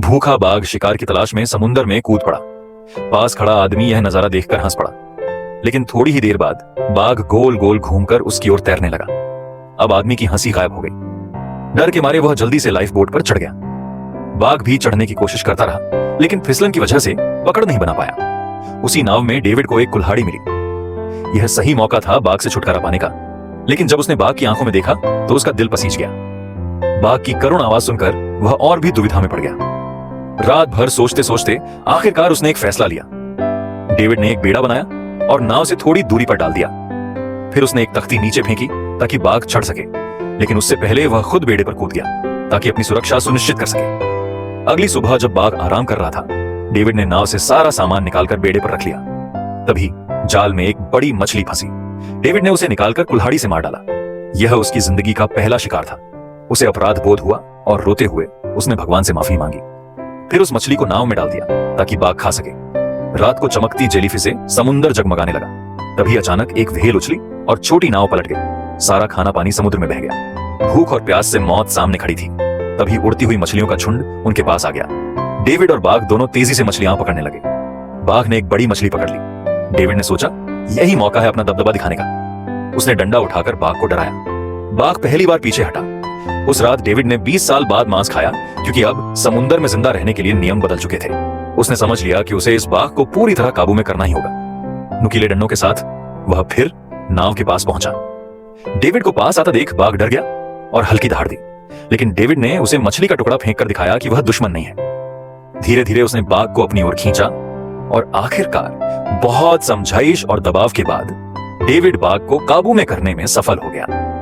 भूखा बाघ शिकार की तलाश में समुंदर में कूद पड़ा। पास खड़ा आदमी यह नजारा देखकर हंस पड़ा, लेकिन थोड़ी ही देर बाद बाघ गोल गोल घूमकर उसकी ओर तैरने लगा। अब आदमी की हंसी गायब हो गई। डर के मारे वह जल्दी से लाइफ बोट पर चढ़ गया। बाघ भी चढ़ने की कोशिश करता रहा, लेकिन फिसलन की वजह से पकड़ नहीं बना पाया। उसी नाव में डेविड को एक कुल्हाड़ी मिली। यह सही मौका था बाघ से छुटकारा पाने का, लेकिन जब उसने बाघ की आंखों में देखा तो उसका दिल पसीज गया। बाघ की करुण आवाज सुनकर वह और भी दुविधा में पड़ गया। रात भर सोचते सोचते आखिरकार उसने एक फैसला लिया। डेविड ने एक बेड़ा बनाया और नाव से थोड़ी दूरी पर डाल दिया। फिर उसने एक तख्ती नीचे फेंकी ताकि बाघ चढ़ सके, लेकिन उससे पहले वह खुद बेड़े पर कूद गया ताकि अपनी सुरक्षा सुनिश्चित कर सके। अगली सुबह जब बाघ आराम कर रहा था, डेविड ने नाव से सारा सामान निकालकर बेड़े पर रख लिया। तभी जाल में एक बड़ी मछली फंसी। डेविड ने उसे निकालकर कुल्हाड़ी से मार डाला। यह उसकी जिंदगी का पहला शिकार था। उसे अपराध बोध हुआ और रोते हुए उसने भगवान से माफी मांगी। फिर उस मछली को नाव में डाल दिया ताकि बाघ खा सके। रात को चमकती जेलीफिशें समुंदर जगमगाने लगा। तभी अचानक एक व्हेल उछली और छोटी नाव पलट गई। सारा खाना पानी समुद्र में बह गया। भूख और प्यास से मौत सामने खड़ी थी। तभी उड़ती हुई मछलियों का झुंड उनके पास आ गया। डेविड और बाघ दोनों तेजी से मछलियां पकड़ने लगे। बाघ ने एक बड़ी मछली पकड़ ली। डेविड ने सोचा, यही मौका है अपना दबदबा दिखाने का। उसने डंडा उठाकर बाघ को डराया। बाघ पहली बार पीछे हटा। उस रात डेविड ने 20 साल बाद मांस खाया, क्योंकि अब समुंदर में जिंदा रहने के लिए नियम बदल चुके थे। उसने समझ लिया कि उसे इस बाघ को पूरी तरह काबू में करना ही होगा। नुकीले डंडों के साथ वह फिर नाव के पास पहुंचा। डेविड को पास आता देख बाघ डर गया और हल्की दहाड़ दी, लेकिन डेविड ने उसे मछली का टुकड़ा फेंक कर दिखाया कि वह दुश्मन नहीं है। धीरे धीरे उसने बाघ को अपनी ओर खींचा और आखिरकार बहुत समझाइश और दबाव के बाद डेविड बाघ को काबू में करने में सफल हो गया।